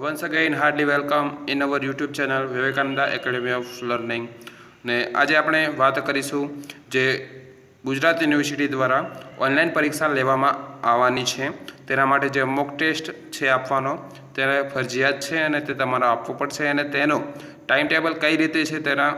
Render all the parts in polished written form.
Once again, hardly welcome in our YouTube channel Vivekananda academy of learning. ને આજે આપણે વાત કરીશું જે ગુજરાત યુનિવર્સિટી દ્વારા ઓનલાઈન પરીક્ષા લેવામાં આવવાની છે તેના માટે જે મોક ટેસ્ટ છે આપવાનો તેને ફરજિયાત છે અને તે તમારે આપવો પડશે અને તેનો ટાઈમ ટેબલ કઈ રીતે છે તેના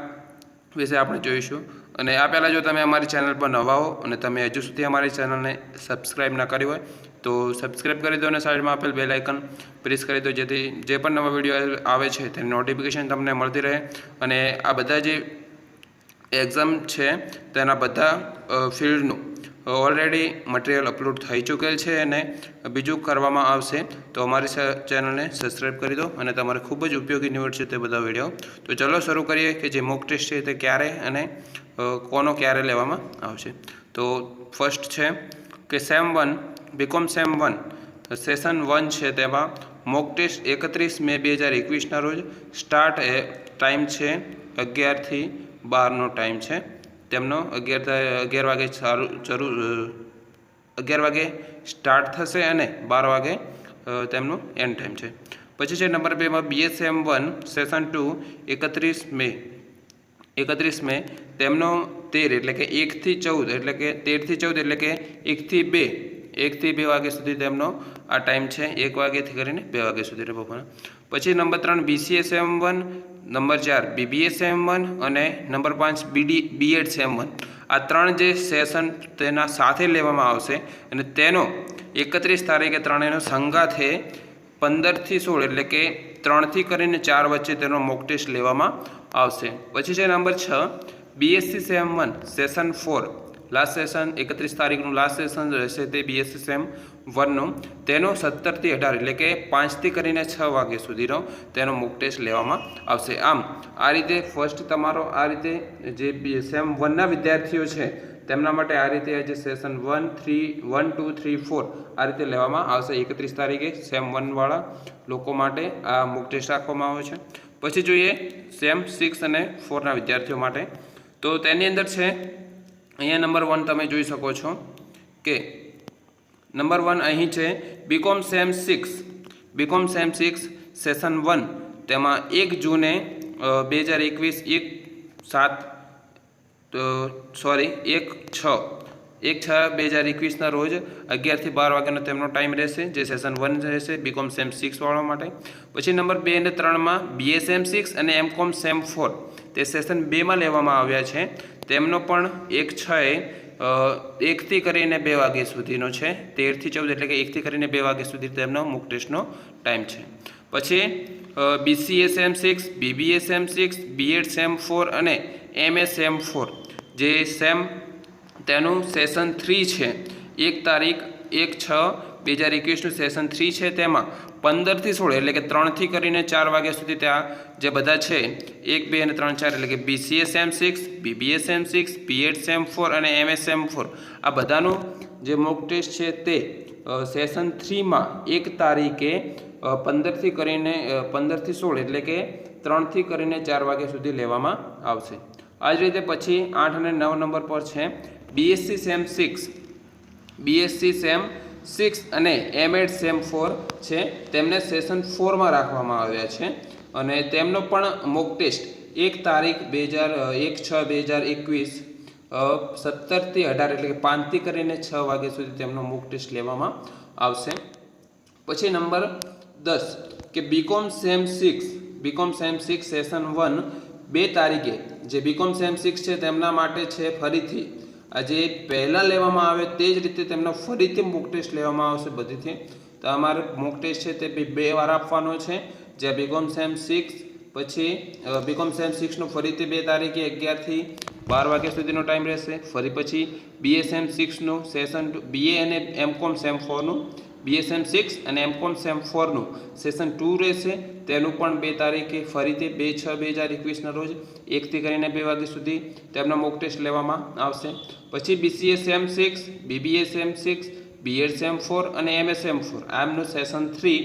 વિશે આપણે જોઈશું. અને આ પહેલાં જો તમે અમારી ચેનલ પર નવા હો અને તમે હજુ સુધી અમારી ચેનલને સબસ્ક્રાઈબ ના કરી હોય તો સબસ્ક્રાઈબ કરી દો અને સાઈડમાં આપેલ બેલ આઇકન પ્રેસ કરી દો, જેથી જે પણ નવા વિડીયો આવે છે તેની નોટિફિકેશન તમને મળતી રહે. અને આ બધા જે એક્ઝામ છે તેના બધા ફિલ્ડનું ઓલરેડી મટીરિયલ અપલોડ થઈ ચૂકેલ છે અને બીજું કરવામાં આવશે. તો અમારી ચેનલને સબસ્ક્રાઈબ કરી દો અને તમારે ખૂબ જ ઉપયોગી નીવડશે તે બધા વિડીયો. તો ચલો શરૂ કરીએ કે જે મોક ટેસ્ટ છે તે ક્યારે અને કોનો ક્યારે લેવામાં આવશે. તો ફર્સ્ટ છે કે સેમ 1 બીકોમ સેમ 1 સેશન 1 છે તેમાં મોક ટેસ્ટ 31 મે 2021ના રોજ સ્ટાર્ટ ટાઈમ છે 11 થી 12નો ટાઈમ છે તેમનો. 11 વાગે 11 વાગે સ્ટાર્ટ થશે અને 12 વાગે તેમનો એન્ડ ટાઈમ છે. પછી છે નંબર 2માં BSM 1 સેશન 2 31 મે તેમનો 13 એટલે કે 1 થી 14 એટલે કે 13 થી 14 એટલે કે 1 થી 2 વાગ્યા સુધી તેમનો આ ટાઈમ છે, 1 વાગ્યાથી કરીને 2 વાગ્યા સુધી બપોરના. પછી નંબર 3 BCSM 1, નંબર 4 BBSM 1 અને નંબર 5 BEdSM 1. આ ત્રણ જે સેશન તેના સાથે લેવામાં આવશે અને તેનો 31 તારીખે ત્રણેયનો સંગાથે 15 થી 16 એટલે કે 3 થી કરીને 4 વચ્ચે તેનો મોક ટેસ્ટ લેવામાં આવશે. પછી છે number 6 BSc sem 1 session 4 last session 31 તારીખનું લાસ્ટ સેશન રહેશે તે BSc સેમ 1નું. તેનો 17 થી 18 એટલે કે 5 થી કરીને 6 વાગ્યા સુધીનો તેનો મોક ટેસ્ટ લેવામાં આવશે. આમ આ રીતે ફર્સ્ટ તમારો આ રીતે જે સેમ 1ના વિદ્યાર્થીઓ છે તેમના માટે આ રીતે જે સેશન 1, 2, 3, 4 આ રીતે લેવામાં આવશે. 31 તારીખે સેમ 1 વાળા લોકો માટે આ મોક ટેસ્ટ રાખવામાં આવે છે. પછી જોઈએ સેમ 6 અને 4ના વિદ્યાર્થીઓ માટે. તો તેની અંદર છે અહીંયા નંબર 1 તમે જોઈ શકો છો કે નંબર 1 અહીં છે બીકોમ સેમ 6 સેશન 1 તેમાં 1 જૂને 1/6/2021ના રોજ 11 થી 12 વાગ્યાનો તેમનો ટાઈમ રહેશે, જે સેશન 1 રહેશે બીકોમ સેમ 6 વાળા માટે. પછી નંબર 2 અને 3માં BSM 6 અને MCOM સેમ 4 તે સેશન 2માં લેવામાં આવ્યા છે. તેમનો પણ 1 થી કરીને 2 વાગ્યા સુધીનો છે, 13 થી 14 એટલે કે 1 થી કરીને 2 વાગ્યા સુધી તેમનો મોક ટેસ્ટનો ટાઈમ છે. પછી BCSM 6, BBSM 6, BEdSM 4 અને MSM 4 જે સેમ તેનું સેશન 3 છે 1 તારીખ 1/6/2021નું સેશન 3 છે. તેમાં 15 થી 16 એટલે કે 3 થી કરીને 4 વાગ્યા સુધી ત્યાં જે બધા છે 1, 2 અને 3, 4 એટલે કે BCSM 6, BBSM 6, BEdSM 4 અને MSM 4 આ બધાનું જે મોક ટેસ્ટ છે તે સેશન 3માં 1 તારીખે 15 થી 16 એટલે કે 3 થી કરીને 4 વાગ્યા સુધી લેવામાં આવશે. આ જ રીતે પછી 8 અને 9 નંબર પર છે BSc સેમ 6 અને MEdSM 4 છે, તેમને સેશન 4માં રાખવામાં આવ્યા છે અને તેમનો પણ મોક ટેસ્ટ 1 તારીખ 1/6/2021 17 થી 18 એટલે કે 5 થી કરીને 6 વાગ્યા સુધી તેમનો મોક ટેસ્ટ લેવામાં આવશે. પછી નંબર 10 કે બીકોમ સેમ 6 સેશન 1 2 તારીખે જે બીકોમ સેમ 6 છે તેમના માટે છે ફરીથી આજે પહેલાં લેવામાં આવે તે જ રીતે તેમનો ફરીથી મોક ટેસ્ટ લેવામાં આવશે બધીથી. તો અમારે મોક ટેસ્ટ છે તે 2 વાર આપવાનો છે. જે બીકોમ સેમ 6 પછી બીકોમ સેમ 6નું ફરીથી 2 તારીખે 11 થી 12 વાગ્યા સુધીનો ટાઈમ રહેશે. ફરી પછી BSM 6નું સેશન BA અને MCOM સેમ 4નું BSM 6 અને MCOM સેમ 4નું સેશન 2 રહેશે. તેનું પણ 2 તારીખે ફરીથી 2/6/2021ના રોજ 1 થી કરીને 2 વાગ્યા સુધી તેમનો મોક ટેસ્ટ લેવામાં આવશે. પછી BCSM 6, BBSM 6, BEdSM 4 અને MSM 4 આમનું સેશન 3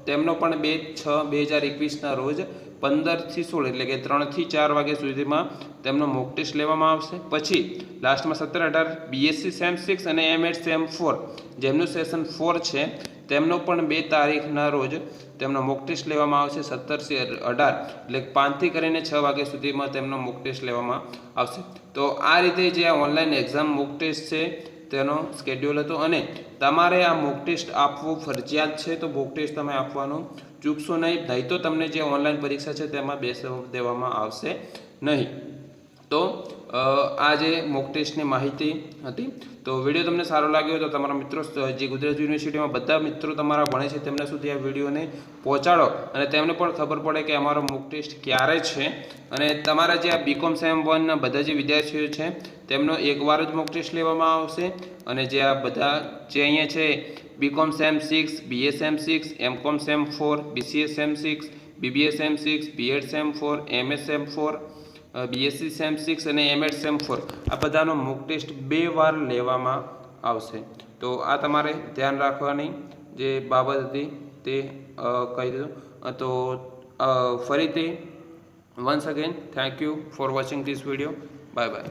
તેમનો પણ 2/6/2021ના રોજ 15 થી 16 એટલે કે 3 થી 4 વાગ્યા સુધીમાં તેમનો મોક ટેસ્ટ લેવામાં આવશે. પછી લાસ્ટમાં 17-18 BSc સેમ 6 અને MEdSM 4 જેમનું સેશન 4 છે તેમનો પણ 2 તારીખના રોજ તેમનો મોક ટેસ્ટ લેવામાં આવશે 17 થી 18 એટલે 5 થી કરીને 6 વાગ્યા સુધીમાં તેમનો મોક ટેસ્ટ લેવામાં આવશે। તો આ રીતે જે આ ઓનલાઈન એક્ઝામ મોક ટેસ્ટ છે તેનો સ્કેડ્યુલ હતો અને તમારે આ મોક ટેસ્ટ આપવું ફરજિયાત છે। તો મોક ટેસ્ટ તમે આપવાનું ચૂકશો નહીં તો તમને જે ઓનલાઈન પરીક્ષા છે તેમાં બેસવા દેવામાં આવશે નહીં। તો આ જે મોક ટેસ્ટની માહિતી હતી। તો વિડીયો તમને સારો લાગ્યો તો તમારા મિત્રો જે ગુજરાત યુનિવર્સિટીમાં બધા મિત્રો તમારા ભણે છે તેમના સુધી આ વિડીયોને પહોંચાડો અને તેમને પણ ખબર પડે કે અમારો મોક ટેસ્ટ ક્યારે છે। અને તમારા જે આ બીકોમ સેમ 1 ના બધા જે વિદ્યાર્થીઓ છે તેમનો એકવાર જ મોક ટેસ્ટ લેવામાં આવશે અને જે આ બધા જે અહીંયા છે B Com sem 6, BA sem 6, M Com sem 4, BCA sem 6, BBA sem 6, B Ed sem 4, MS sem 4, B Sc sem 6 અને એમએડ સેમ 4 આ બધાનો મોક ટેસ્ટ 2 વાર લેવામાં આવશે। તો આ તમારે ધ્યાન રાખવાની જે બાબત હતી તે કહી દીધું। તો ફરીથી once again thank you for watching this video. Bye bye.